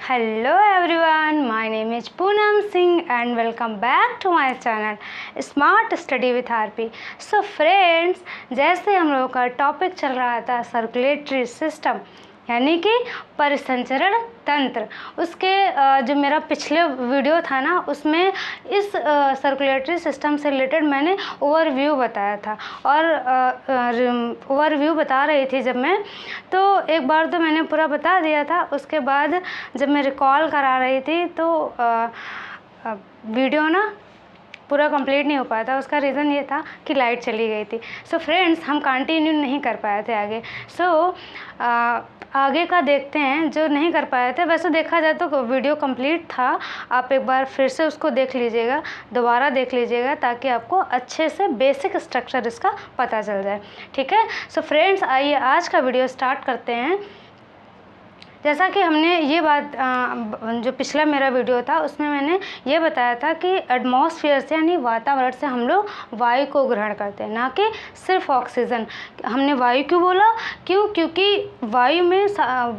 Hello everyone, my name is Poonam Singh and welcome back to my channel Smart Study with RP। So friends, जैसे हम लोगों का topic चल रहा था सर्कुलेटरी सिस्टम यानी कि परिसंचरण तंत्र, उसके जो मेरा पिछले वीडियो था ना उसमें इस सर्कुलेटरी सिस्टम से रिलेटेड मैंने ओवरव्यू बताया था और ओवरव्यू बता रही थी जब मैं, तो एक बार तो मैंने पूरा बता दिया था। उसके बाद जब मैं रिकॉल करा रही थी तो वीडियो ना पूरा कंप्लीट नहीं हो पाया था। उसका रीज़न ये था कि लाइट चली गई थी। सो फ्रेंड्स, हम कंटिन्यू नहीं कर पाए थे आगे। आगे का देखते हैं जो नहीं कर पाए थे। वैसे देखा जाए तो वीडियो कंप्लीट था, आप एक बार फिर से उसको देख लीजिएगा, दोबारा देख लीजिएगा ताकि आपको अच्छे से बेसिक स्ट्रक्चर इसका पता चल जाए। ठीक है, सो फ्रेंड्स आइए आज का वीडियो स्टार्ट करते हैं। जैसा कि हमने ये बात जो पिछला मेरा वीडियो था उसमें मैंने ये बताया था कि एटमॉस्फेयर से यानी वातावरण से हम लोग वायु को ग्रहण करते हैं, ना कि सिर्फ ऑक्सीजन। हमने वायु क्यों बोला? क्योंकि वायु में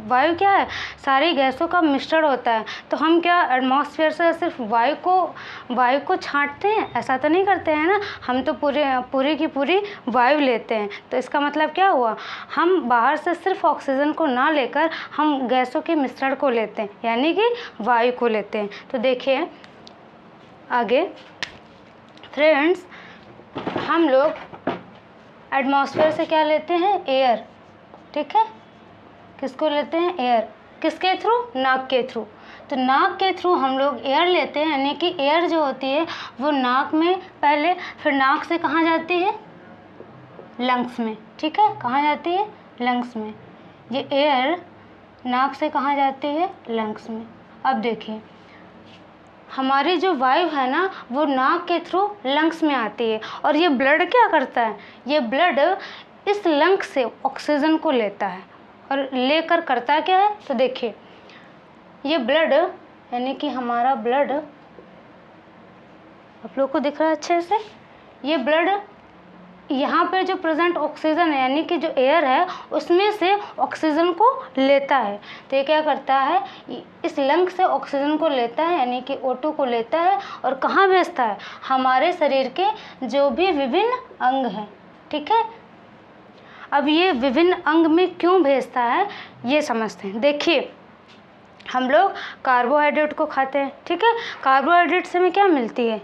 वायु क्या है, सारी गैसों का मिश्रण होता है। तो हम क्या एटमॉस्फेयर से सिर्फ वायु को छांटते हैं? ऐसा तो नहीं करते हैं ना, हम तो पूरी की पूरी वायु लेते हैं। तो इसका मतलब क्या हुआ, हम बाहर से सिर्फ ऑक्सीजन को ना लेकर हम गैसों के मिश्रण को लेते हैं यानी कि वायु को लेते हैं। तो देखिए आगे फ्रेंड्स, हम लोग एटमॉस्फेयर से क्या लेते हैं? एयर। ठीक है, किसको लेते हैं? एयर। किसके थ्रू? नाक के थ्रू। तो नाक के थ्रू हम लोग एयर लेते हैं, यानी कि एयर जो होती है वो नाक में पहले, फिर नाक से कहाँ जाती है? लंग्स में। ठीक है, कहाँ जाती है? लंग्स में। ये एयर नाक से कहाँ जाती है? लंग्स में। अब देखिए हमारी जो वायु है ना वो नाक के थ्रू लंग्स में आती है और ये ब्लड क्या करता है? ये ब्लड इस लंग्स से ऑक्सीजन को लेता है और लेकर करता क्या है? तो देखिए ये ब्लड यानी कि हमारा ब्लड, आप लोग को दिख रहा है अच्छे से? ये ब्लड यहाँ पे जो प्रेजेंट ऑक्सीजन है यानी कि जो एयर है उसमें से ऑक्सीजन को लेता है। तो ये क्या करता है, इस लंग से ऑक्सीजन को लेता है यानी कि O2 को लेता है और कहाँ भेजता है? हमारे शरीर के जो भी विभिन्न अंग हैं। ठीक है, अब ये विभिन्न अंग में क्यों भेजता है ये समझते हैं। देखिए हम लोग कार्बोहाइड्रेट को खाते हैं। ठीक है, कार्बोहाइड्रेट से हमें क्या मिलती है?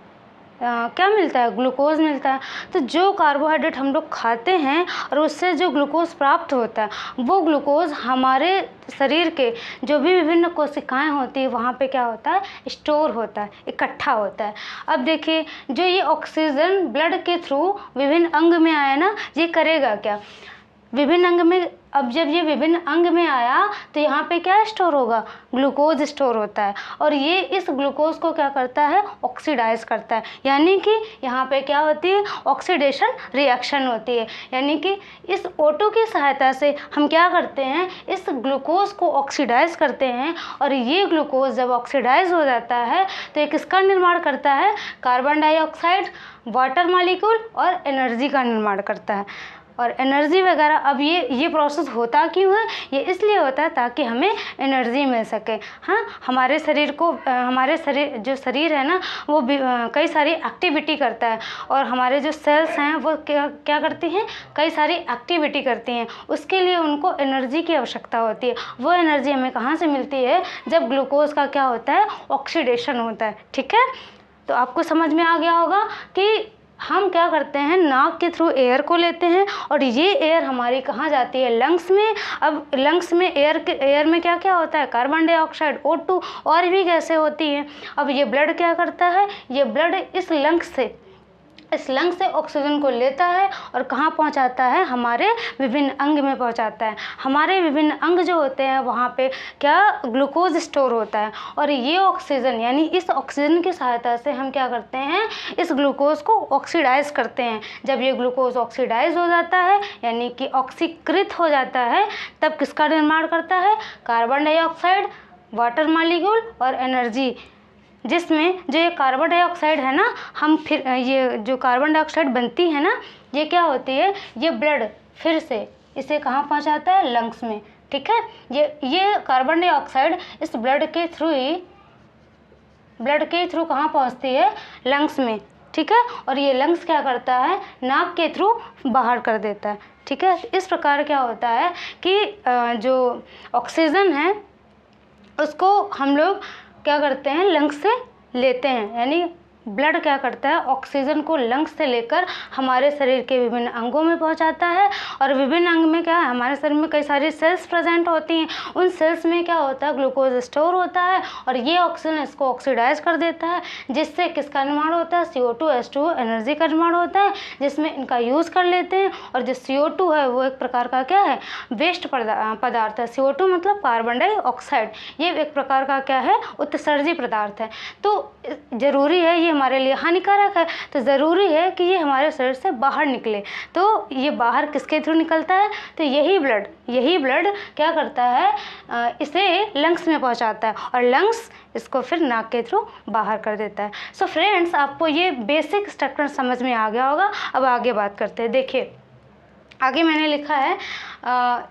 क्या मिलता है? ग्लूकोज मिलता है। तो जो कार्बोहाइड्रेट हम लोग खाते हैं और उससे जो ग्लूकोज प्राप्त होता है वो ग्लूकोज हमारे शरीर के जो भी विभिन्न कोशिकाएं होती है वहाँ पे क्या होता है? स्टोर होता है, इकट्ठा होता है। अब देखिए जो ये ऑक्सीजन ब्लड के थ्रू विभिन्न अंग में आया ना, ये करेगा क्या? विभिन्न अंग में, अब जब ये विभिन्न अंग में आया तो यहाँ पे क्या स्टोर होगा? ग्लूकोज स्टोर होता है और ये इस ग्लूकोज को क्या करता है? ऑक्सीडाइज करता है। यानी कि यहाँ पे क्या होती है? ऑक्सीडेशन रिएक्शन होती है। यानी कि इस O2 की सहायता से हम क्या करते हैं? इस ग्लूकोज को ऑक्सीडाइज करते हैं और ये ग्लूकोज जब ऑक्सीडाइज हो जाता है तो ये किसका निर्माण करता है? कार्बन डाइऑक्साइड, वाटर मॉलिक्यूल और एनर्जी का निर्माण करता है। और एनर्जी वगैरह, अब ये प्रोसेस होता क्यों है? ये इसलिए होता है ताकि हमें एनर्जी मिल सके। हाँ, हमारे शरीर जो शरीर है ना वो कई सारी एक्टिविटी करता है और हमारे जो सेल्स हैं वो क्या करती हैं? कई सारी एक्टिविटी करती हैं। उसके लिए उनको एनर्जी की आवश्यकता होती है। वो एनर्जी हमें कहाँ से मिलती है? जब ग्लूकोज का क्या होता है? ऑक्सीडेशन होता है। ठीक है, तो आपको समझ में आ गया होगा कि हम क्या करते हैं? नाक के थ्रू एयर को लेते हैं और ये एयर हमारी कहाँ जाती है? लंग्स में। अब लंग्स में एयर में क्या क्या होता है? कार्बन डाइऑक्साइड, O2 और भी गैसें होती हैं। अब ये ब्लड क्या करता है? ये ब्लड इस लंग से ऑक्सीजन को लेता है और कहाँ पहुँचाता है? हमारे विभिन्न अंग में पहुँचाता है। हमारे विभिन्न अंग जो होते हैं वहाँ पे क्या? ग्लूकोज स्टोर होता है और ये ऑक्सीजन यानी इस ऑक्सीजन की सहायता से हम क्या करते हैं? इस ग्लूकोज को ऑक्सीडाइज करते हैं। जब ये ग्लूकोज ऑक्सीडाइज हो जाता है यानी कि ऑक्सीकृत हो जाता है तब किसका निर्माण करता है? कार्बन डाइऑक्साइड, वाटर मॉलिक्यूल और एनर्जी, जिसमें जो ये कार्बन डाइऑक्साइड है ना, हम फिर ये जो कार्बन डाइऑक्साइड बनती है ना, ये क्या होती है? ये ब्लड फिर से इसे कहाँ पहुँचाता है, लंग्स में। ठीक है, ये कार्बन डाइऑक्साइड इस ब्लड के थ्रू कहाँ पहुँचती है, लंग्स में। ठीक है, और ये लंग्स क्या करता है, नाक के थ्रू बाहर कर देता है। ठीक है, इस प्रकार क्या होता है कि जो ऑक्सीजन है उसको हम लोग क्या करते हैं, लंग्स से लेते हैं। यानी ब्लड क्या करता है, ऑक्सीजन को लंग्स से लेकर हमारे शरीर के विभिन्न अंगों में पहुंचाता है। और विभिन्न अंग में क्या है, हमारे शरीर में कई सारी सेल्स प्रेजेंट होती हैं। उन सेल्स में क्या होता है, ग्लूकोज स्टोर होता है और ये ऑक्सीजन इसको ऑक्सीडाइज कर देता है, जिससे किसका निर्माण होता है, CO2 H2O एनर्जी का निर्माण होता है, जिसमें इनका यूज़ कर लेते हैं। और जो CO2 है वो एक प्रकार का क्या है, वेस्ट पदार्थ है। CO2 मतलब कार्बन डाइऑक्साइड, ये एक प्रकार का क्या है, उत्सर्जी पदार्थ है। तो ज़रूरी है, ये हमारे लिए हानिकारक है, तो ज़रूरी है कि ये हमारे शरीर से बाहर निकले। तो ये बाहर किसके थ्रू निकलता है, तो यही ब्लड क्या करता है, इसे लंग्स में पहुंचाता है और लंग्स इसको फिर नाक के थ्रू बाहर कर देता है। सो फ्रेंड्स, आपको ये बेसिक स्ट्रक्चर समझ में आ गया होगा। अब आगे बात करते हैं। देखिए आगे मैंने लिखा है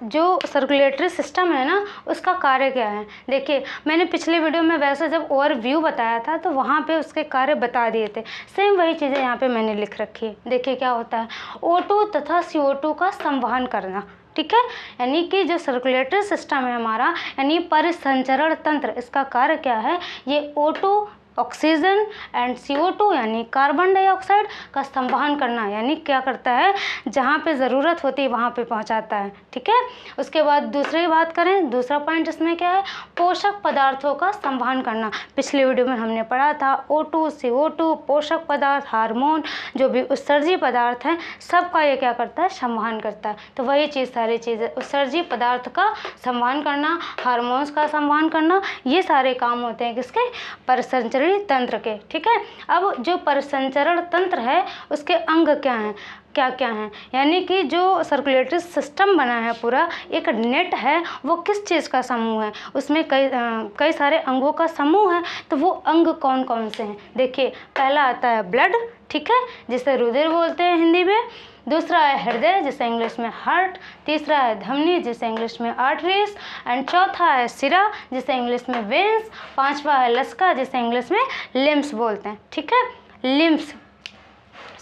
जो सर्कुलेटरी सिस्टम है ना, उसका कार्य क्या है। देखिए मैंने पिछले वीडियो में वैसे जब ओवरव्यू बताया था तो वहाँ पे उसके कार्य बता दिए थे, सेम वही चीज़ें यहाँ पे मैंने लिख रखी है। देखिए क्या होता है, O2 तथा CO2 का संवहन करना। ठीक है, यानी कि जो सर्कुलेटरी सिस्टम है हमारा, यानी परिसंचरण तंत्र, इसका कार्य क्या है, ये O2 ऑक्सीजन एंड CO2 यानी कार्बन डाइऑक्साइड का संवहन करना, यानी क्या करता है, जहाँ पे ज़रूरत होती है वहाँ पे पहुँचाता है। ठीक है, उसके बाद दूसरी बात करें, दूसरा पॉइंट इसमें क्या है, पोषक पदार्थों का संवहन करना। पिछले वीडियो में हमने पढ़ा था O2 CO2 पोषक पदार्थ, हार्मोन, जो भी उत्सर्जी पदार्थ हैं, सबका ये क्या करता है, संवहन करता है। तो वही चीज़, सारी चीज़ें, उत्सर्जी पदार्थ का संवहन करना, हार्मोन्स का संवहन करना, ये सारे काम होते हैं किसके, परिसंचरण तंत्र के। ठीक है, अब जो परिसंचरण तंत्र है उसके अंग क्या हैं, क्या हैं, यानी कि जो सर्कुलेटरी सिस्टम बना है पूरा, एक नेट है, वो किस चीज़ का समूह है, उसमें कई सारे अंगों का समूह है। तो वो अंग कौन कौन से हैं, देखिए पहला आता है ब्लड, ठीक है, जिसे रुधिर बोलते हैं हिंदी में। दूसरा है हृदय, जिसे इंग्लिश में हार्ट। तीसरा है धमनी, जिसे इंग्लिश में आर्टरीज। एंड चौथा है सिरा, जिसे इंग्लिश में वेन्स। पांचवा है लसका, जिसे इंग्लिश में लिम्स बोलते हैं। ठीक है, लिम्स।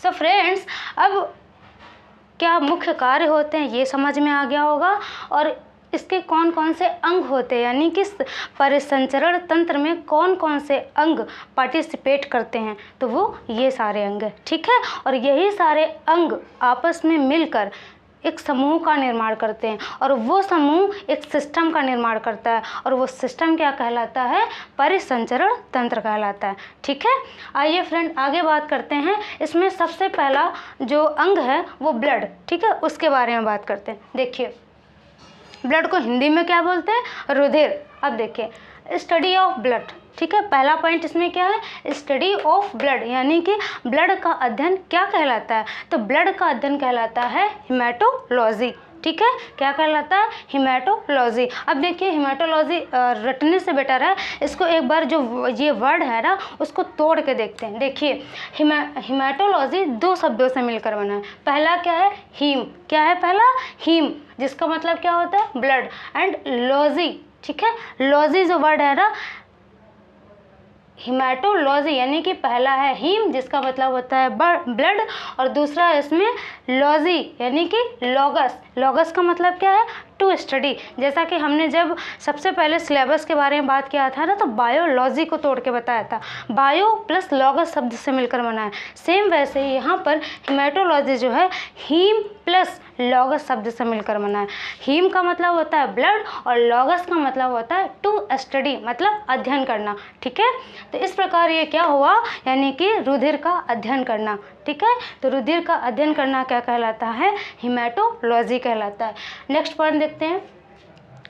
सो फ्रेंड्स, अब क्या मुख्य कार्य होते हैं ये समझ में आ गया होगा, और इसके कौन कौन से अंग होते हैं, यानी कि परिसंचरण तंत्र में कौन कौन से अंग पार्टिसिपेट करते हैं, तो वो ये सारे अंग हैं। ठीक है, और यही सारे अंग आपस में मिलकर एक समूह का निर्माण करते हैं, और वो समूह एक सिस्टम का निर्माण करता है, और वो सिस्टम क्या कहलाता है, परिसंचरण तंत्र कहलाता है। ठीक है, आइए फ्रेंड आगे बात करते हैं। इसमें सबसे पहला जो अंग है वो ब्लड, ठीक है, उसके बारे में बात करते हैं। देखिए ब्लड को हिंदी में क्या बोलते हैं, रुधिर। अब देखिए स्टडी ऑफ ब्लड, ठीक है, पहला पॉइंट इसमें क्या है, स्टडी ऑफ ब्लड, यानी कि ब्लड का अध्ययन क्या कहलाता है, तो ब्लड का अध्ययन कहलाता है हिमेटोलॉजी। ठीक है, क्या कहलाता है, हिमेटोलॉजी। अब देखिए हिमेटोलॉजी रटने से बेटर है, इसको एक बार जो ये वर्ड है ना उसको तोड़ के देखते हैं। देखिए हिमेटोलॉजी दो शब्दों से मिलकर बना है। पहला क्या है, हीम, क्या है पहला, हीम, जिसका मतलब क्या होता है, ब्लड, एंड लॉजी। ठीक है, लॉजी जो वर्ड है ना, हिमेटोलॉजी, यानी कि पहला है हीम, जिसका मतलब होता है ब्लड, और दूसरा है इसमें लॉजी, यानी कि लॉगस। लॉगस का मतलब क्या है, टू स्टडी। जैसा कि हमने जब सबसे पहले सिलेबस के बारे में बात किया था ना, तो बायोलॉजी को तोड़ के बताया था, बायो प्लस लॉगस शब्द से मिलकर बना है। सेम वैसे ही यहाँ पर हिमेटोलॉजी जो है हीम प्लस लॉगस शब्द से मिलकर बना है। हीम का मतलब होता है ब्लड और लॉगस का मतलब होता है टू स्टडी, मतलब अध्ययन करना। ठीक है, तो इस प्रकार ये क्या हुआ, यानी कि रुधिर का अध्ययन करना। ठीक है, तो रुधिर का अध्ययन करना क्या कहलाता है, हिमेटोलॉजी कहलाता है। नेक्स्ट पॉइंट देखते हैं।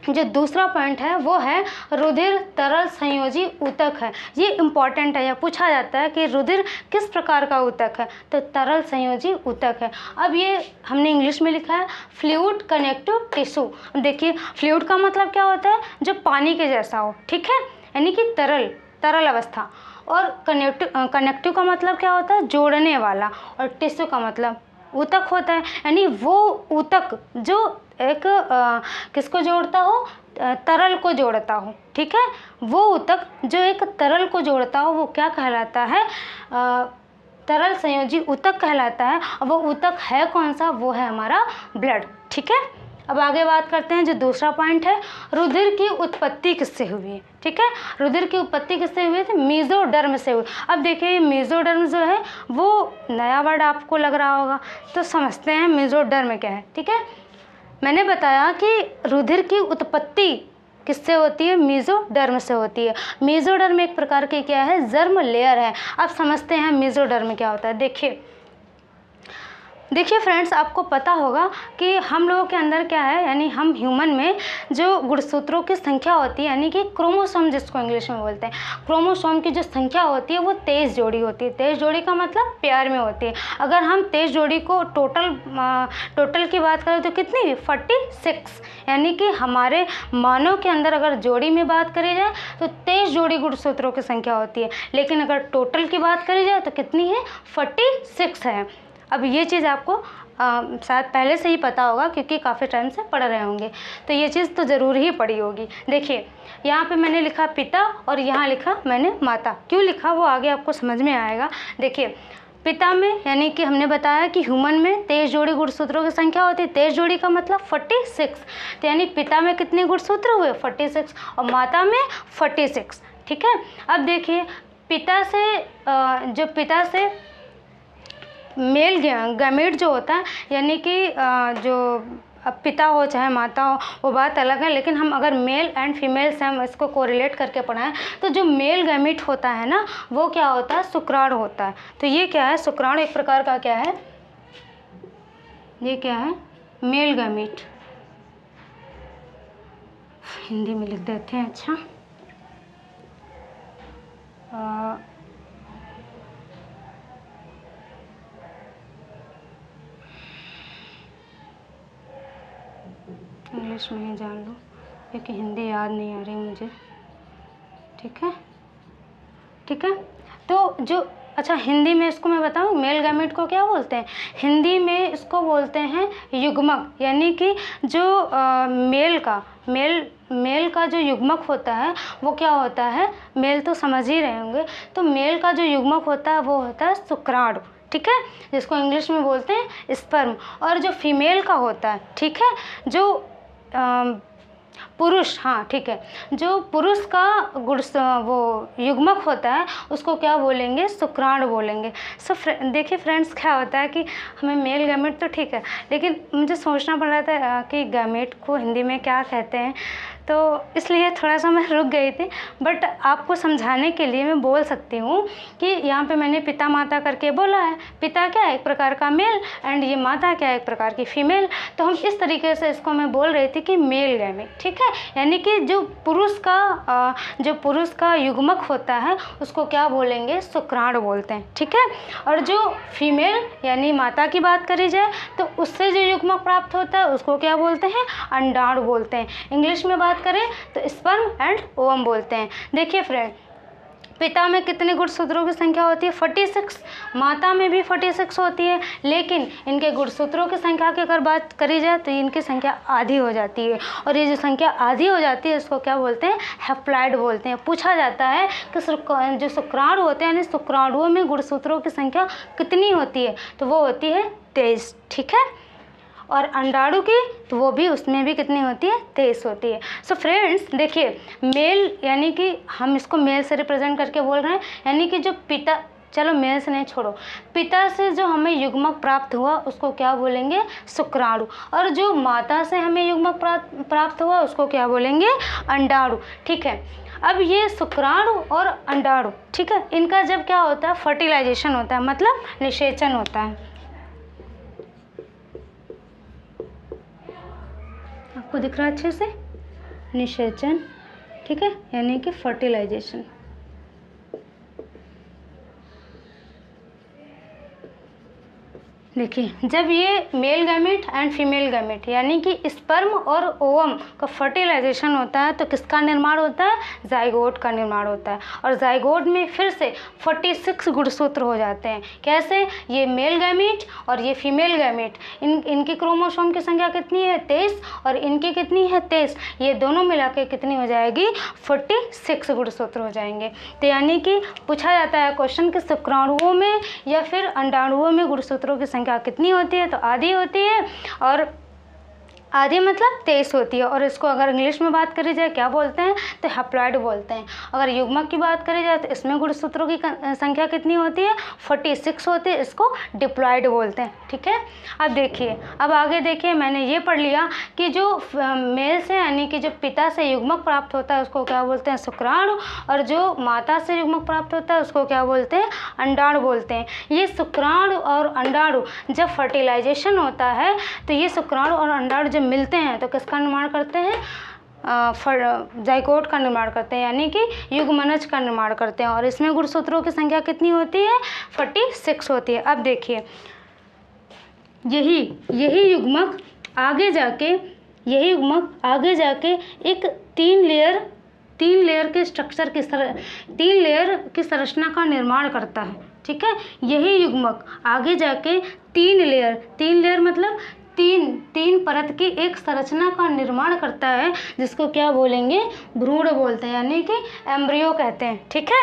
जो दूसरा पॉइंट है वो है रुधिर तरल संयोजी ऊतक है। ये इम्पॉर्टेंट है, या पूछा जाता है कि रुधिर किस प्रकार का ऊतक है, तो तरल संयोजी ऊतक है। अब ये हमने इंग्लिश में लिखा है फ्लूइड कनेक्टिव टिश्यू। देखिए फ्लूइड का मतलब क्या होता है, जो पानी के जैसा हो। ठीक है, यानी कि तरल अवस्था, और कनेक्टिव का मतलब क्या होता है, जोड़ने वाला, और टिश्यू का मतलब ऊतक होता है, यानी वो ऊतक जो एक किसको जोड़ता हो, तरल को जोड़ता हो, ठीक है। वो ऊतक जो एक तरल को जोड़ता हो वो क्या कहलाता है, तरल संयोजी ऊतक कहलाता है। और वो ऊतक है कौन सा, वो है हमारा ब्लड, ठीक है। अब आगे बात करते हैं, जो दूसरा पॉइंट है, रुधिर की उत्पत्ति किससे हुई है, ठीक है। रुधिर की उत्पत्ति किससे हुई थी, मेसोडर्म से हुई। अब देखिए ये मेसोडर्म जो है वो नया वर्ड आपको लग रहा होगा, तो समझते हैं मेसोडर्म क्या है, ठीक है। मैंने बताया कि रुधिर की उत्पत्ति किससे होती है, मेसोडर्म से होती है। मेसोडर्म एक प्रकार की क्या है, जर्म लेयर है। अब समझते हैं मेसोडर्म क्या होता है। देखिए फ्रेंड्स, आपको पता होगा कि हम लोगों के अंदर क्या है, यानी हम ह्यूमन में जो गुणसूत्रों की संख्या होती है, यानी कि क्रोमोसोम जिसको इंग्लिश में बोलते हैं, क्रोमोसोम की जो संख्या होती है वो 23 जोड़ी होती है। 23 जोड़ी का मतलब पेयर में होती है। अगर हम 23 जोड़ी को टोटल की बात करें तो कितनी, 46, यानी कि हमारे मानव के अंदर अगर जोड़ी में बात करी जाए तो 23 जोड़ी गुणसूत्रों की संख्या होती है, लेकिन अगर टोटल की बात करी जाए तो कितनी है, 46 है। अब ये चीज़ आपको शायद पहले से ही पता होगा क्योंकि काफ़ी टाइम से पढ़ रहे होंगे, तो ये चीज़ तो ज़रूर ही पढ़ी होगी। देखिए यहाँ पे मैंने लिखा पिता और यहाँ लिखा मैंने माता, क्यों लिखा वो आगे आपको समझ में आएगा। देखिए पिता में, यानी कि हमने बताया कि ह्यूमन में 23 जोड़ी गुणसूत्रों की संख्या होती है। 23 जोड़ी का मतलब 46, तो यानी पिता में कितने गुणसूत्र हुए, 46, और माता में 46, ठीक है। अब देखिए पिता से मेल गैमेट जो होता है, यानी कि जो अब पिता हो चाहे माता हो वो बात अलग है, लेकिन हम अगर मेल एंड फीमेल से हम इसको कोरिलेट करके पढ़ाएं तो जो मेल गैमेट होता है ना वो क्या होता है, शुक्राणु होता है। तो ये क्या है, शुक्राणु एक प्रकार का क्या है, ये क्या है, मेल गैमेट, हिंदी में लिख देते हैं। अच्छा इंग्लिश में ही जान लो क्योंकि हिंदी याद नहीं आ रही मुझे, ठीक है। तो जो अच्छा हिंदी में इसको मैं बताऊं, मेल गैमेट को क्या बोलते हैं, हिंदी में इसको बोलते हैं युग्मक, यानी कि जो मेल का जो युग्मक होता है वो क्या होता है, मेल तो समझ ही रहे होंगे, तो मेल का जो युग्मक होता है वो होता है शुक्राणु, ठीक है, जिसको इंग्लिश में बोलते हैं स्पर्म। और जो फीमेल का होता है, ठीक है, जो पुरुष, हाँ ठीक है, जो पुरुष का वो युग्मक होता है उसको क्या बोलेंगे, शुक्राणु बोलेंगे। देखिए फ्रेंड्स क्या होता है कि हमें मेल गैमेट तो ठीक है, लेकिन मुझे सोचना पड़ रहा था कि गैमेट को हिंदी में क्या कहते हैं, तो इसलिए थोड़ा सा मैं रुक गई थी। बट आपको समझाने के लिए मैं बोल सकती हूँ कि यहाँ पे मैंने पिता माता करके बोला है। पिता क्या है, एक प्रकार का मेल, एंड ये माता क्या है, एक प्रकार की फीमेल। तो हम इस तरीके से इसको मैं बोल रही थी कि मेल गैमेट, ठीक है, यानी कि जो पुरुष का युग्मक होता है उसको क्या बोलेंगे, शुक्राणु बोलते हैं, ठीक है। और जो फीमेल यानी माता की बात करी जाए तो उससे जो युग्मक प्राप्त होता है उसको क्या बोलते हैं, अंडाणु बोलते हैं। इंग्लिश में बात करें तो स्पर्म एंड ओवम बोलते हैं। देखिए फ्रेंड, पिता में कितने गुणसूत्रों की संख्या होती है, 46, माता में भी 46 होती है, लेकिन इनके गुणसूत्रों की संख्या की अगर बात करी जाए तो इनकी संख्या आधी हो जाती है। और ये जो संख्या आधी हो जाती है इसको क्या बोलते हैं, हैप्लॉइड बोलते हैं। पूछा जाता है कि जो शुक्राणु होते हैं, यानी शुक्राणुओं में गुणसूत्रों की संख्या कितनी होती है, तो वो होती है 23, ठीक है। और अंडाणु की तो वो भी, उसमें भी कितनी होती है, 23 होती है। सो फ्रेंड्स देखिए, मेल यानी कि हम इसको मेल से रिप्रेजेंट करके बोल रहे हैं, यानी कि जो पिता, चलो मेल से नहीं छोड़ो, पिता से जो हमें युग्मक प्राप्त हुआ उसको क्या बोलेंगे, शुक्राणु। और जो माता से हमें युग्मक प्राप्त हुआ उसको क्या बोलेंगे, अंडाणु, ठीक है। अब ये शुक्राणु और अंडाणु, ठीक है, इनका जब क्या होता है, फर्टिलाइजेशन होता है, मतलब निषेचन होता है। आपको दिख रहा है अच्छे से, निषेचन, ठीक है, यानी कि फर्टिलाइजेशन। देखिए, जब ये male gamete and female gamete यानी कि स्पर्म और ओवम का फर्टिलाइजेशन होता है तो किसका निर्माण होता है? जाइगोट का निर्माण होता है। और जाइगोट में फिर से 46 गुणसूत्र हो जाते हैं। कैसे? ये मेल गैमेट और ये फीमेल गैमेट, इनकी क्रोमोसोम की संख्या कितनी है? 23, और इनकी कितनी है? 23। ये दोनों मिला के कितनी हो जाएगी? 46 गुणसूत्र हो जाएंगे। तो यानी कि पूछा जाता है क्वेश्चन कि शुक्राणुओं में या फिर अंडाणुओं में गुणसूत्रों की संख्या कितनी होती है? तो आधी होती है, और आधी मतलब 23 होती है। और इसको अगर इंग्लिश में बात करी जाए क्या बोलते हैं? तो हैप्लॉइड बोलते हैं। अगर युग्मक की बात करी जाए तो इसमें गुणसूत्रों की संख्या कितनी होती है? 46 होती है। इसको डिप्लॉइड बोलते हैं। ठीक है, अब देखिए, अब आगे देखिए, मैंने ये पढ़ लिया कि जो मेल से यानी कि जो पिता से युग्मक प्राप्त होता है उसको क्या बोलते हैं? शुक्राणु, और जो माता से युग्मक प्राप्त होता है उसको क्या बोलते हैं? अंडाणु बोलते हैं। ये शुक्राणु और अंडाणु जब फर्टिलाइजेशन होता है तो ये शुक्राणु और अंडाणु जब मिलते हैं तो किसका निर्माण करते हैं? जाइगोट का निर्माण करते हैं, यानी कि युग्मनज का निर्माण करते हैं। और इसमें गुणसूत्रों की संख्या कितनी होती है? 46 होती है। अब देखिए, यही युग्मक आगे जाके एक तीन लेयर के स्ट्रक्चर की 3 लेयर की संरचना का निर्माण करता है। ठीक है, यही युग्मक आगे जाके 3 लेयर मतलब तीन परत की एक संरचना का निर्माण करता है, जिसको क्या बोलेंगे? भ्रूण बोलते हैं, यानी कि एम्ब्रियो कहते हैं। ठीक है,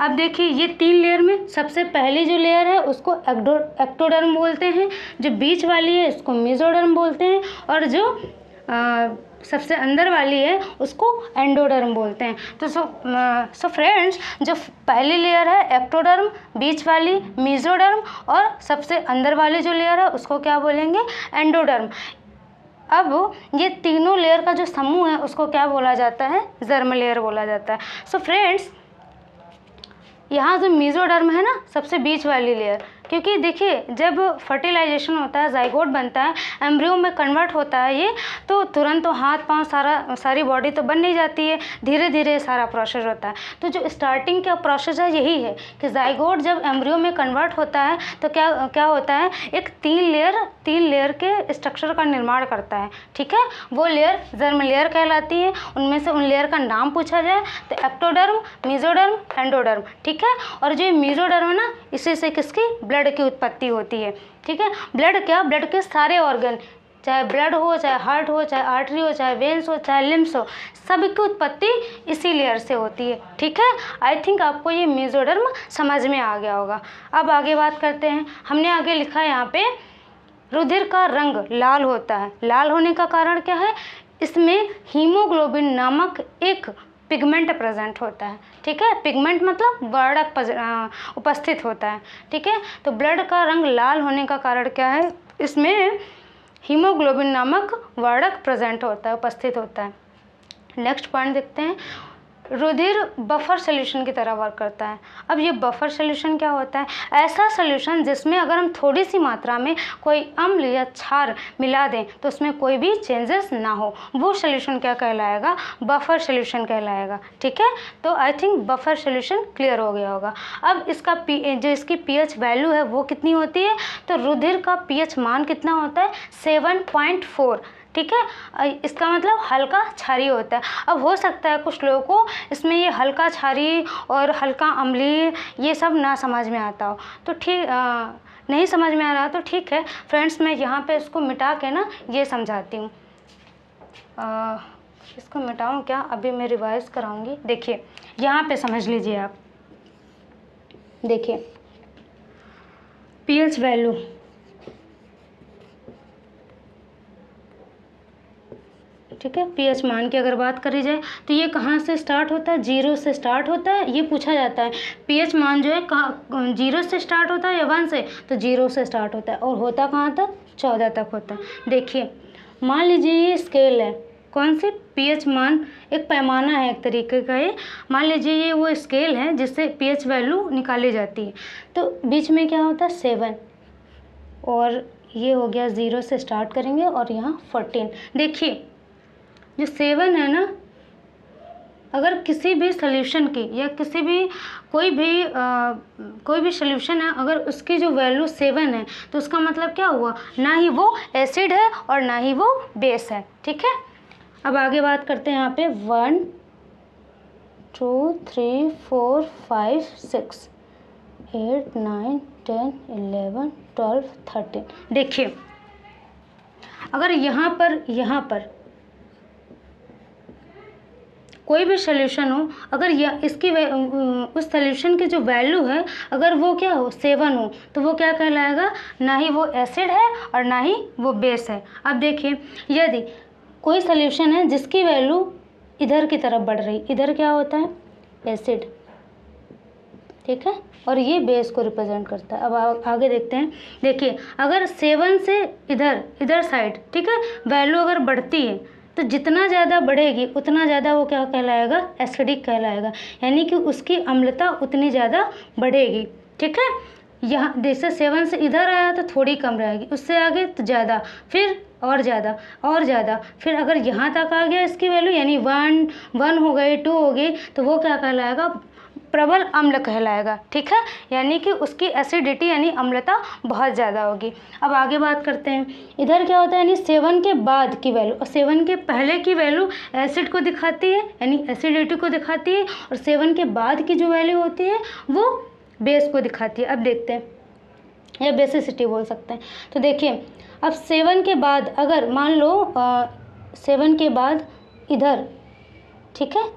अब देखिए, ये 3 लेयर में सबसे पहली जो लेयर है उसको एक्टोडर्म बोलते हैं, जो बीच वाली है इसको मेसोडर्म बोलते हैं, और जो सबसे अंदर वाली है उसको एंडोडर्म बोलते हैं। तो सो फ्रेंड्स, जो पहली लेयर है एक्टोडर्म, बीच वाली मेसोडर्म, और सबसे अंदर वाली जो लेयर है उसको क्या बोलेंगे? एंडोडर्म। अब ये तीनों लेयर का जो समूह है उसको क्या बोला जाता है? जर्म लेयर बोला जाता है। सो फ्रेंड्स, यहाँ जो मेसोडर्म है ना, सबसे बीच वाली लेयर, क्योंकि देखिए जब फर्टिलाइजेशन होता है, जाइगोट बनता है, एम्ब्रियो में कन्वर्ट होता है ये, तो तुरंत तो हाथ पांव सारी बॉडी तो बन नहीं जाती है, धीरे धीरे सारा प्रोसेस होता है। तो जो स्टार्टिंग का प्रोसेस है यही है कि जाइगोट जब एम्ब्रियो में कन्वर्ट होता है तो क्या होता है? एक 3 लेयर के स्ट्रक्चर का निर्माण करता है। ठीक है, वो लेयर जर्म लेयर कहलाती है। उनमें से उन लेयर का नाम पूछा जाए तो एक्टोडर्म, मेसोडर्म, एंडोडर्म। ठीक है, और जो मेसोडर्म है ना, इसी से किसकी? ब्लड की उत्पत्ति होती है। ठीक है, ब्लड के सारे ऑर्गन, चाहे ब्लड हो, चाहे हार्ट हो, चाहे आर्टरी हो, चाहे वेन्स हो, चाहे लिम्स हो, सब की उत्पत्ति इसी लेयर से होती है। ठीक है, आई थिंक आपको ये मेसोडर्म समझ में आ गया होगा। अब आगे बात करते हैं। हमने आगे लिखा है यहाँ पे, रुधिर का रंग लाल होता है। लाल होने का कारण क्या है? इसमें हीमोग्लोबिन नामक एक पिगमेंट प्रेजेंट होता है। ठीक है, पिगमेंट मतलब वर्णक उपस्थित होता है। ठीक है, तो ब्लड का रंग लाल होने का कारण क्या है? इसमें हीमोग्लोबिन नामक वर्णक प्रेजेंट होता है, उपस्थित होता है। नेक्स्ट पॉइंट देखते हैं। रुधिर बफर सोल्यूशन की तरह वर्क करता है। अब ये बफर सोल्यूशन क्या होता है? ऐसा सोल्यूशन जिसमें अगर हम थोड़ी सी मात्रा में कोई अम्ल या क्षार मिला दें तो उसमें कोई भी चेंजेस ना हो, वो सोल्यूशन क्या कहलाएगा? बफर सोल्यूशन कहलाएगा। ठीक है, तो I think buffer solution clear हो गया होगा। अब इसका जो इसकी पीएच वैल्यू है वो कितनी होती है? तो रुधिर का पीएच मान कितना होता है? 7.4। ठीक है, इसका मतलब हल्का क्षारीय होता है। अब हो सकता है कुछ लोगों को इसमें ये हल्का क्षारीय और हल्का अम्लीय ये सब ना समझ में आता हो, तो ठीक नहीं समझ में आ रहा तो ठीक है फ्रेंड्स, मैं यहाँ पे इसको मिटा के ना ये समझाती हूँ। इसको मिटाऊँ क्या? अभी मैं रिवाइज कराऊँगी। देखिए यहाँ पे समझ लीजिए आप, देखिए पीएच वैल्यू, ठीक है, पीएच मान की अगर बात करी जाए तो ये कहाँ से स्टार्ट होता है? 0 से स्टार्ट होता है। ये पूछा जाता है पीएच मान जो है कहाँ 0 से स्टार्ट होता है या 1 से? तो 0 से स्टार्ट होता है और होता कहाँ तक? 14 तक होता है। देखिए मान लीजिए ये स्केल है, कौन सी? पीएच मान एक पैमाना है एक तरीके का। ये मान लीजिए ये वो स्केल है जिससे पीएच वैल्यू निकाली जाती है। तो बीच में क्या होता है? 7, और ये हो गया 0 से स्टार्ट करेंगे और यहाँ 14। देखिए जो 7 है ना, अगर किसी भी सॉल्यूशन की या किसी भी कोई भी सॉल्यूशन है, अगर उसकी जो वैल्यू 7 है तो उसका मतलब क्या हुआ, ना ही वो एसिड है और ना ही वो बेस है। ठीक है, अब आगे बात करते हैं यहाँ पे 1 2 3 4 5 6 8 9 10 11 12 13। देखिए अगर यहाँ पर कोई भी सॉल्यूशन हो, अगर इसकी उस सॉल्यूशन की जो वैल्यू है अगर वो क्या हो 7 हो तो वो क्या कहलाएगा, ना ही वो एसिड है और ना ही वो बेस है। अब देखिए यदि कोई सॉल्यूशन है जिसकी वैल्यू इधर की तरफ बढ़ रही, इधर क्या होता है एसिड, ठीक है, और ये बेस को रिप्रेजेंट करता है। अब आगे देखते हैं। देखिए अगर 7 से इधर साइड, ठीक है, वैल्यू अगर बढ़ती है तो जितना ज़्यादा बढ़ेगी उतना ज़्यादा वो क्या कहलाएगा, एसिडिक कहलाएगा, यानी कि उसकी अम्लता उतनी ज़्यादा बढ़ेगी। ठीक है, यहाँ जैसे 7 से इधर आया तो थोड़ी कम रहेगी, उससे आगे तो ज़्यादा, फिर और ज़्यादा और ज़्यादा, फिर अगर यहाँ तक आ गया इसकी वैल्यू यानी 1 हो गई, 2 हो गई, तो वो क्या कहलाएगा, प्रबल अम्ल कहलाएगा। ठीक है, यानी कि उसकी एसिडिटी यानी अम्लता बहुत ज़्यादा होगी। अब आगे बात करते हैं, इधर क्या होता है, यानी 7 के बाद की वैल्यू और 7 के पहले की वैल्यू एसिड को दिखाती है, यानी एसिडिटी को दिखाती है, और 7 के बाद की जो वैल्यू होती है वो बेस को दिखाती है। अब देखते हैं, या बेसिसिटी बोल सकते हैं। तो देखिए अब 7 के बाद अगर मान लो 7 के बाद इधर, ठीक है,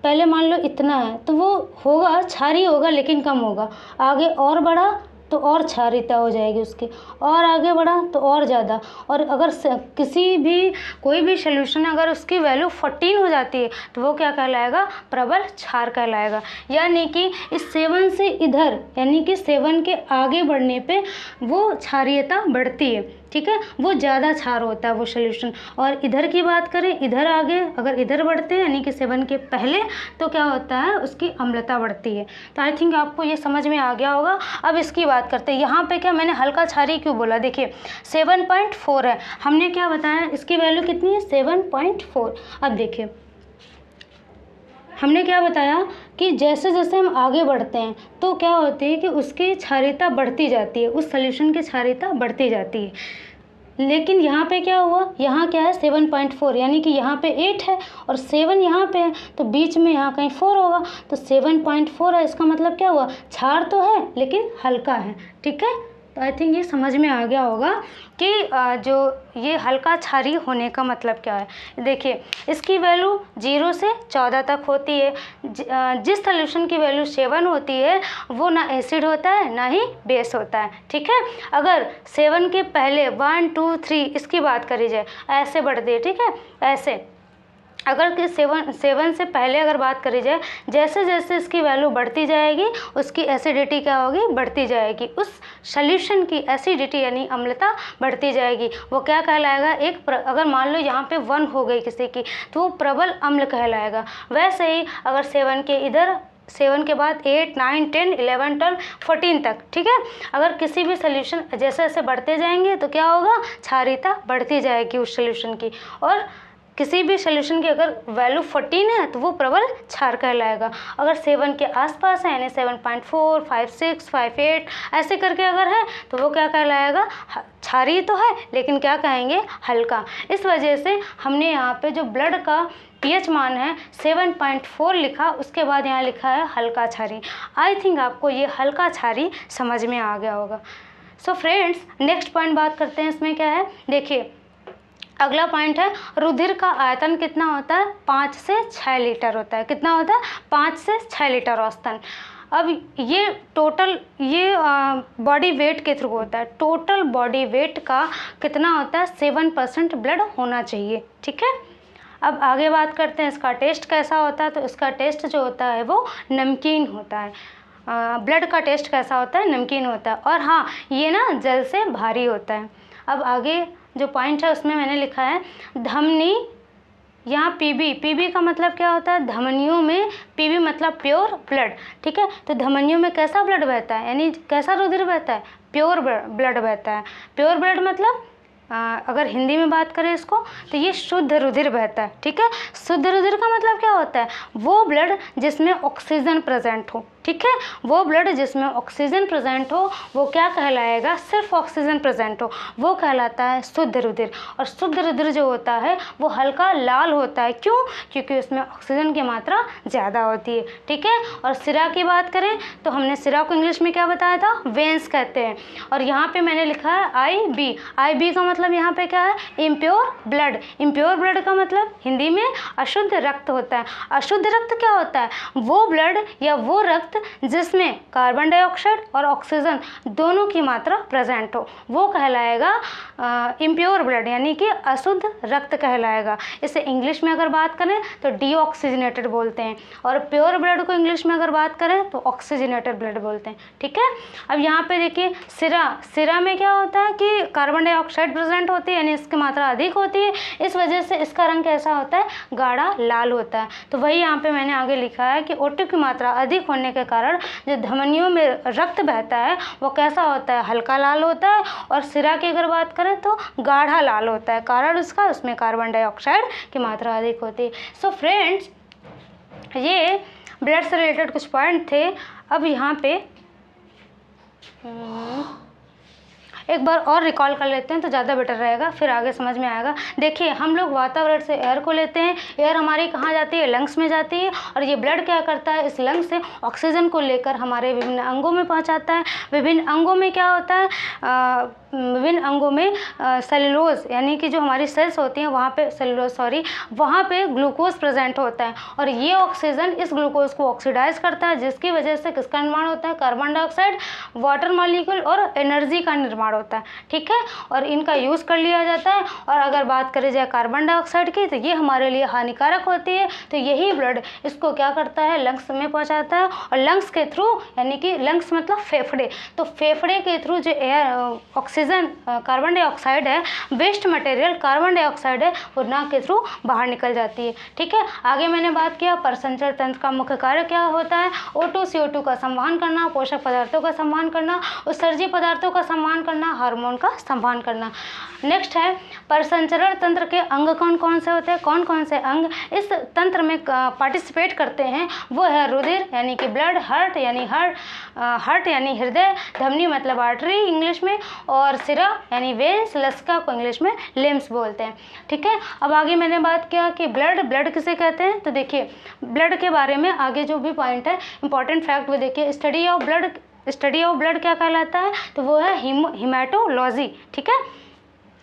पहले मान लो इतना है तो वो होगा क्षारीय होगा लेकिन कम होगा, आगे और बढ़ा तो और क्षारीयता हो जाएगी उसकी, और आगे बढ़ा तो और ज़्यादा, और अगर कोई भी सॉल्यूशन अगर उसकी वैल्यू 14 हो जाती है तो वो क्या कहलाएगा, प्रबल क्षार कहलाएगा। यानी कि इस 7 से इधर यानी कि 7 के आगे बढ़ने पे वो क्षारीयता बढ़ती है। ठीक है, वो ज़्यादा क्षार होता है वो सॉल्यूशन। और इधर की बात करें, इधर आगे अगर इधर बढ़ते हैं यानी कि 7 के पहले तो क्या होता है, उसकी अम्लता बढ़ती है। तो आई थिंक आपको ये समझ में आ गया होगा। अब इसकी बात करते हैं, यहाँ पे क्या मैंने हल्का क्षारीय क्यों बोला, देखिए 7.4 है, हमने क्या बताया इसकी वैल्यू कितनी है 7.4। अब देखिए हमने क्या बताया कि जैसे जैसे हम आगे बढ़ते हैं तो क्या होती है कि उसकी क्षारीयता बढ़ती जाती है, उस सॉल्यूशन की क्षारीयता बढ़ती जाती है। लेकिन यहाँ पे क्या हुआ, यहाँ क्या है 7.4, यानी कि यहाँ पे 8 है और 7 यहाँ पे है, तो बीच में यहाँ कहीं 4 होगा, तो 7.4 है, इसका मतलब क्या हुआ, क्षार तो है लेकिन हल्का है। ठीक है, तो आई थिंक ये समझ में आ गया होगा कि जो ये हल्का क्षारीय होने का मतलब क्या है। देखिए इसकी वैल्यू 0 से 14 तक होती है। जिस सॉल्यूशन की वैल्यू 7 होती है वो ना एसिड होता है ना ही बेस होता है। ठीक है, अगर 7 के पहले 1 2 3 इसकी बात करी जाए, ऐसे बढ़ती है, ठीक है, ऐसे अगर कि 7 से पहले अगर बात करी जाए, जैसे जैसे इसकी वैल्यू बढ़ती जाएगी उसकी एसिडिटी क्या होगी, बढ़ती जाएगी, उस सॉल्यूशन की एसिडिटी यानी अम्लता बढ़ती जाएगी। वो क्या कहलाएगा, अगर मान लो यहाँ पे 1 हो गई किसी की तो वो प्रबल अम्ल कहलाएगा। वैसे ही अगर 7 के बाद 8 9 10 11 12 14 तक, ठीक है, अगर किसी भी सॉल्यूशन जैसे जैसे बढ़ते जाएंगे तो क्या होगा, क्षारीयता बढ़ती जाएगी उस सॉल्यूशन की। और किसी भी सॉल्यूशन की अगर वैल्यू 14 है तो वो प्रबल क्षार कहलाएगा। अगर 7 के आसपास है यानी 7.4 5 6 5 8 ऐसे करके अगर है तो वो क्या कहलाएगा, क्षारीय तो है लेकिन क्या कहेंगे, हल्का। इस वजह से हमने यहाँ पे जो ब्लड का pH मान है 7.4 लिखा, उसके बाद यहाँ लिखा है हल्का क्षारीय। आई थिंक आपको ये हल्का क्षारीय समझ में आ गया होगा। सो फ्रेंड्स नेक्स्ट पॉइंट बात करते हैं, इसमें क्या है, देखिए अगला पॉइंट है रुधिर का आयतन कितना होता है, 5 से 6 लीटर होता है। कितना होता है, 5 से 6 लीटर औसतन। अब ये टोटल ये बॉडी वेट के थ्रू होता है, टोटल बॉडी वेट का कितना होता है 7% ब्लड होना चाहिए। ठीक है, अब आगे बात करते हैं इसका टेस्ट कैसा होता है। तो इसका टेस्ट जो होता है वो नमकीन होता है। ब्लड का टेस्ट कैसा होता है, नमकीन होता है, और हाँ ये ना जल से भारी होता है। अब आगे जो पॉइंट है उसमें मैंने लिखा है धमनी, यहाँ पीबी का मतलब क्या होता है, धमनियों में, पीबी मतलब प्योर ब्लड। ठीक है, तो धमनियों में कैसा ब्लड बहता है, यानी कैसा रुधिर बहता है, प्योर ब्लड बहता है। प्योर ब्लड मतलब अगर हिंदी में बात करें इसको तो ये शुद्ध रुधिर बहता है। ठीक है, शुद्ध रुधिर का मतलब क्या होता है? वो ब्लड जिसमें ऑक्सीजन प्रेजेंट हो। ठीक है, वो ब्लड जिसमें ऑक्सीजन प्रेजेंट हो वो क्या कहलाएगा? सिर्फ ऑक्सीजन प्रेजेंट हो वो कहलाता है शुद्ध रुधिर। और शुद्ध रुधिर जो होता है वो हल्का लाल होता है। क्यों? क्योंकि उसमें ऑक्सीजन की मात्रा ज़्यादा होती है। ठीक है, और सिरा की बात करें तो हमने सिरा को इंग्लिश में क्या बताया था? वेंस कहते हैं। और यहाँ पे मैंने लिखा है IB। IB का मतलब यहाँ पे क्या है? Impure blood. इम्प्योर ब्लड का मतलब हिंदी में अशुद्ध रक्त होता है। अशुद्ध रक्त क्या होता है? वो ब्लड या वो रक्त जिसमें कार्बन डाइऑक्साइड और ऑक्सीजन दोनों की मात्रा प्रेजेंट हो वो कहलाएगा इम्प्योर ब्लड, यानी कि अशुद्ध रक्त कहलाएगा। इसे इंग्लिश में अगर बात करें तो डीऑक्सीजनेटेड बोलते हैं, और प्योर ब्लड को इंग्लिश में अगर बात करें तो ऑक्सीजनेटेड ब्लड बोलते हैं। ठीक है, अब यहाँ पे देखिए सिरा में क्या होता है कि कार्बन डाइऑक्साइड प्रेजेंट होती है, यानी इसकी मात्रा अधिक होती है। इस वजह से इसका रंग कैसा होता है? गाढ़ा लाल होता है। तो वही यहाँ पे मैंने आगे लिखा है कि O2 की मात्रा अधिक होने के कारण जो धमनियों में रक्त बहता है वो कैसा होता है? हल्का लाल होता है। और सिरा की अगर बात करें तो गाढ़ा लाल होता है। कारण उसका उसमें कार्बन डाइऑक्साइड की मात्रा अधिक होती है। सो फ्रेंड्स, ये ब्लड से रिलेटेड कुछ पॉइंट थे। अब यहाँ पे एक बार और रिकॉल कर लेते हैं तो ज़्यादा बेटर रहेगा, फिर आगे समझ में आएगा। देखिए, हम लोग वातावरण से एयर को लेते हैं। एयर हमारी कहाँ जाती है? लंग्स में जाती है। और ये ब्लड क्या करता है? इस लंग्स से ऑक्सीजन को लेकर हमारे विभिन्न अंगों में पहुँचाता है। विभिन्न अंगों में क्या होता है? विभिन्न अंगों में सेलुलोज, यानी कि जो हमारी सेल्स होती हैं वहाँ पे ग्लूकोज प्रेजेंट होता है। और ये ऑक्सीजन इस ग्लूकोज को ऑक्सीडाइज करता है, जिसकी वजह से किसका निर्माण होता है? कार्बन डाइऑक्साइड, वाटर मॉलिक्यूल और एनर्जी का निर्माण होता है। ठीक है, और इनका यूज़ कर लिया जाता है। और अगर बात करें जाए कार्बन डाइऑक्साइड की तो ये हमारे लिए हानिकारक होती है। तो यही ब्लड इसको क्या करता है? लंग्स में पहुँचाता है। और लंग्स के थ्रू, यानी कि लंग्स मतलब फेफड़े, तो फेफड़े के थ्रू जो एयर ऑक्सीजन कार्बन डाइऑक्साइड है, वेस्ट मटेरियल कार्बन डाइऑक्साइड है, वो नाक के थ्रू बाहर निकल जाती है। ठीक है, आगे मैंने बात किया परिसंचरण तंत्र का मुख्य कार्य क्या होता है? O2 CO2 का संवहन करना, पोषक पदार्थों का संवहन करना, उत्सर्जी पदार्थों का संवहन करना, हार्मोन का संवहन करना। नेक्स्ट है परिसंचरण तंत्र के अंग कौन कौन से होते हैं? कौन कौन से अंग इस तंत्र में पार्टिसिपेट करते हैं? वो है रुधिर यानी कि ब्लड, हार्ट यानी हृदय, धमनी मतलब आर्टरी इंग्लिश में, और सिरा यानी वेंस, लसिका को इंग्लिश में लिम्स बोलते हैं। ठीक है, अब आगे मैंने बात किया कि ब्लड किसे कहते हैं। तो देखिए, ब्लड के बारे में आगे जो भी पॉइंट है, इंपॉर्टेंट फैक्ट वो देखिए। स्टडी ऑफ ब्लड क्या कहलाता है? तो वो है हीमेटोलॉजी। ठीक है,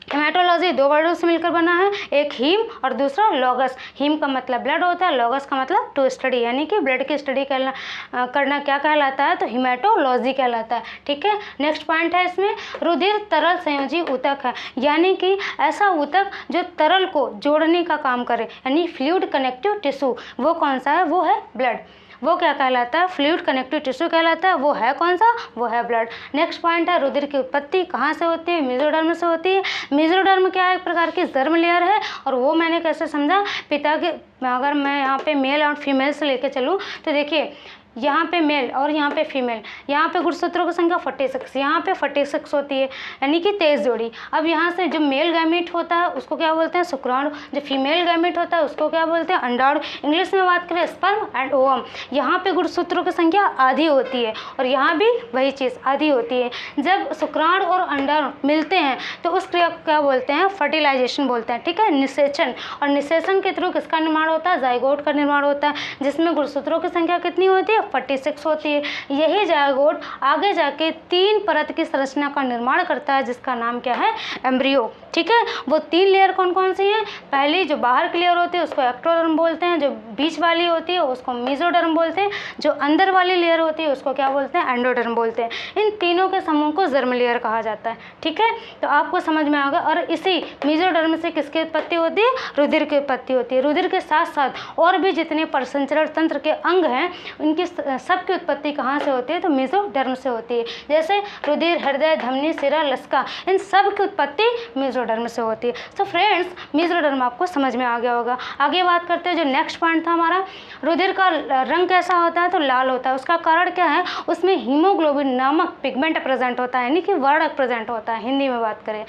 हेमाटोलॉजी दो वर्डों से मिलकर बना है, एक हीम और दूसरा लॉगस। हीम का मतलब ब्लड होता है, लॉगस का मतलब टू स्टडी, यानी कि ब्लड की स्टडी करना क्या कहलाता है? तो हिमेटोलॉजी कहलाता है। ठीक है, नेक्स्ट पॉइंट है इसमें, रुधिर तरल संयोजी ऊतक है, यानी कि ऐसा ऊतक जो तरल को जोड़ने का काम करे, यानी फ्लूइड कनेक्टिव टिश्यू। वो कौन सा है? वो है ब्लड। वो क्या कहलाता है? फ्लूइड कनेक्टिव टिश्यू कहलाता है। वो है कौन सा? वो है ब्लड। नेक्स्ट पॉइंट है, रुधिर की उत्पत्ति कहाँ से होती है? मेसोडर्म से होती है। मेसोडर्म क्या है? एक प्रकार की जर्म लेयर है। और वो मैंने कैसे समझा? पिता के, अगर मैं यहाँ पे मेल और फीमेल से लेके चलूँ तो देखिए, यहाँ पे मेल और यहाँ पे फीमेल, यहाँ पे गुणसूत्रों की संख्या 46, यहाँ पे 46 होती है, यानी कि 23 जोड़ी। अब यहाँ से जो मेल गैमीट होता है उसको क्या बोलते हैं? शुक्राणु। जो फीमेल गैमीट होता है उसको क्या बोलते हैं? अंडाणु। इंग्लिश में बात करें स्पर्म एंड ओवम। यहाँ पे गुणसूत्रों की संख्या आधी होती है और यहाँ भी वही चीज़ आधी होती है। जब शुक्राणु और अंडाणु मिलते हैं तो उस क्रिया को क्या बोलते हैं? फर्टिलाइजेशन बोलते हैं। ठीक है, निषेचन। और निषेचन के थ्रू किसका निर्माण होता है? जाइगोट का निर्माण होता है, जिसमें गुणसूत्रों की संख्या कितनी होती है? 46 होती है। यही जायगोट आगे जाके 3 परत की संरचना का निर्माण करता है, जिसका नाम क्या है? एम्ब्रियो। ठीक है, वो 3 लेयर कौन कौन सी हैं? पहली जो बाहर की लेयर होती है उसको एक्टोडर्म बोलते हैं, जो बीच वाली होती है उसको मेसोडर्म बोलते हैं, जो अंदर वाली लेयर होती है उसको क्या बोलते हैं? एंडोडर्म बोलते हैं। इन तीनों के समूह को जर्म लेयर कहा जाता है। ठीक है, तो आपको समझ में आ गया। और इसी मेसोडर्म से किसकी उत्पत्ति होती है? रुधिर की उत्पत्ति होती है। रुधिर के साथ साथ और भी जितने परिसंचरण तंत्र के अंग हैं उनकी सबकी उत्पत्ति कहाँ से होती है? तो मेसोडर्म से होती है। जैसे रुधिर, हृदय, धमनी, सिरा, लसिका, इन सब की उत्पत्ति मेसोडर्म से होती है। तो फ्रेंड्स, मेसोडर्म आपको समझ में आ गया होगा। आगे बात करते हैं, जो नेक्स्ट पॉइंट था हमारा, रुधिर का रंग कैसा होता है? तो लाल होता है। उसका कारण क्या है? उसमें हीमोग्लोबिन नामक पिगमेंट प्रेजेंट होता है, यानी कि वर्णक प्रेजेंट होता है, हिंदी में बात करें।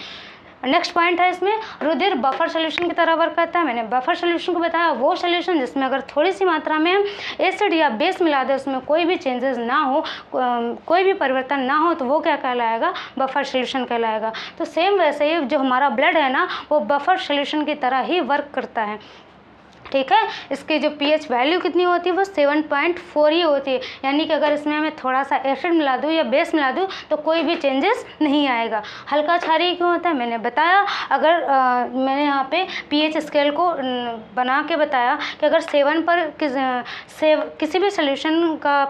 नेक्स्ट पॉइंट है इसमें, रुधिर बफर सोल्यूशन की तरह वर्क करता है। मैंने बफर सोल्यूशन को बताया, वो सोल्यूशन जिसमें अगर थोड़ी सी मात्रा में एसिड या बेस मिला दे, उसमें कोई भी चेंजेस ना हो, कोई भी परिवर्तन ना हो, तो वो क्या कहलाएगा, बफर सोल्यूशन कहलाएगा। तो सेम वैसे ही जो हमारा ब्लड है ना, वो बफर सोल्यूशन की तरह ही वर्क करता है, ठीक है। इसकी जो पीएच वैल्यू कितनी होती है, वो 7.4 ही होती है, यानी कि अगर इसमें मैं थोड़ा सा एसिड मिला दूँ या बेस मिला दूँ तो कोई भी चेंजेस नहीं आएगा। हल्का क्षारीय क्यों होता है, मैंने बताया। अगर मैंने यहाँ पे पीएच स्केल को बना के बताया कि अगर 7 पर किसी भी सोल्यूशन का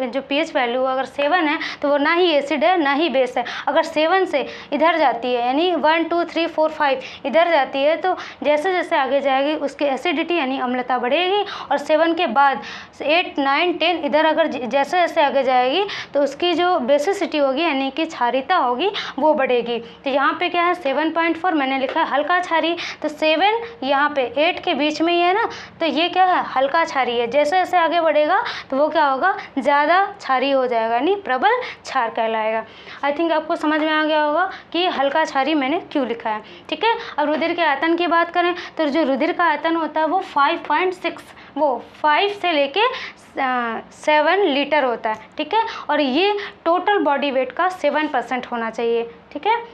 जो पीएच वैल्यू अगर 7 है तो वो ना ही एसिड है ना ही बेस है। अगर 7 से इधर जाती है, यानी 1 2 3 4 5 इधर जाती है, तो जैसे जैसे आगे जाएगी उसकी एसिडिटी यानी अम्लता बढ़ेगी, और 7 के बाद 8 9 10 इधर अगर जैसे जैसे आगे जाएगी तो उसकी जो बेसिसिटी होगी यानी कि क्षारीयता होगी वो बढ़ेगी। तो यहाँ पे क्या है 7.4 मैंने लिखा है हल्का क्षारीय, तो 7 यहाँ पे 8 के बीच में ही है ना, तो ये क्या है हल्का क्षारीय है। जैसे जैसे आगे बढ़ेगा तो वो क्या होगा, ज़्यादा क्षारीय हो जाएगा, यानी प्रबल क्षार कहलाएगा। आई थिंक आपको समझ में आ गया होगा कि हल्का क्षारीय मैंने क्यों लिखा है, ठीक है। अब रुधिर के आयतन की बात करें तो जो रुधिर का आयतन होता है वो 5.6, वो 5 से लेके 7 लीटर होता है, ठीक है। और ये टोटल बॉडी वेट का 7% होना चाहिए, ठीक है।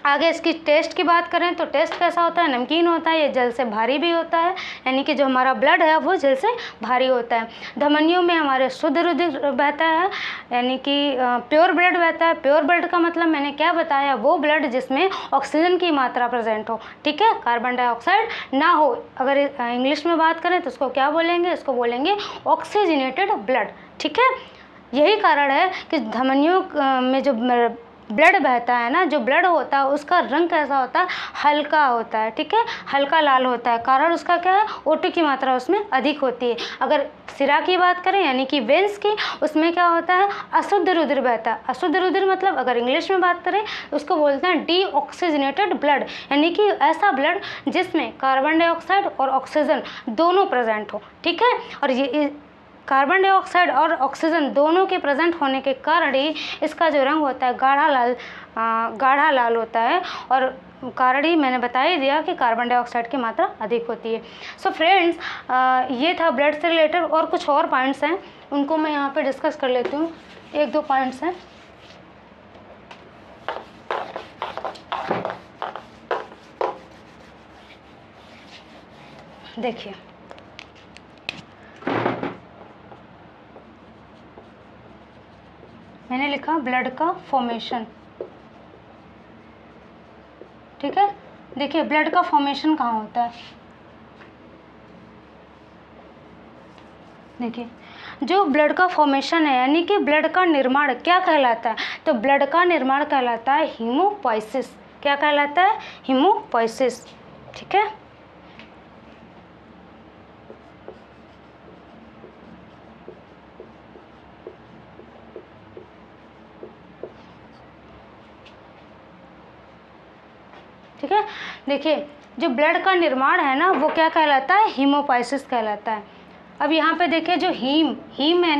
आगे इसकी टेस्ट की बात करें तो टेस्ट कैसा होता है, नमकीन होता है, ये जल से भारी भी होता है, यानी कि जो हमारा ब्लड है वो जल से भारी होता है। धमनियों में हमारे शुद्ध रुधिर बहता है, यानी कि प्योर ब्लड बहता है। प्योर ब्लड का मतलब मैंने क्या बताया, वो ब्लड जिसमें ऑक्सीजन की मात्रा प्रेजेंट हो, ठीक है, कार्बन डाइऑक्साइड ना हो। अगर इंग्लिश में बात करें तो उसको क्या बोलेंगे, इसको बोलेंगे ऑक्सीजनेटेड ब्लड, ठीक है। यही कारण है कि धमनियों में जो ब्लड बहता है ना, जो ब्लड होता है उसका रंग कैसा होता है, हल्का होता है, ठीक है, हल्का लाल होता है। कारण उसका क्या है, O2 की मात्रा उसमें अधिक होती है। अगर सिरा की बात करें यानी कि वेंस की, उसमें क्या होता है, अशुद्ध रुधिर बहता है। अशुद्ध रुधिर मतलब अगर इंग्लिश में बात करें उसको बोलते हैं डीऑक्सीजनेटेड ब्लड, यानी कि ऐसा ब्लड जिसमें कार्बन डाइऑक्साइड और ऑक्सीजन दोनों प्रेजेंट हो, ठीक है। और ये कार्बन डाइऑक्साइड और ऑक्सीजन दोनों के प्रेजेंट होने के कारण ही इसका जो रंग होता है गाढ़ा लाल होता है, और कारण ही मैंने बता ही दिया कि कार्बन डाइऑक्साइड की मात्रा अधिक होती है। सो फ्रेंड्स, ये था ब्लड से रिलेटेड, और कुछ और पॉइंट्स हैं उनको मैं यहाँ पे डिस्कस कर लेती हूँ। 1-2 पॉइंट्स हैं। देखिए, मैंने लिखा ब्लड का फॉर्मेशन, ठीक है। देखिए ब्लड का फॉर्मेशन कहाँ होता है, देखिए जो ब्लड का फॉर्मेशन है यानी कि ब्लड का निर्माण क्या कहलाता है, तो ब्लड का निर्माण कहलाता है हीमोपोइसिस। क्या कहलाता है, हीमोपोइसिस, ठीक है। ठीक है, देखिए जो ब्लड का निर्माण है ना वो क्या कहलाता है, हीमोपोइसिस कहलाता है। अब यहाँ पे देखिए जो हीम है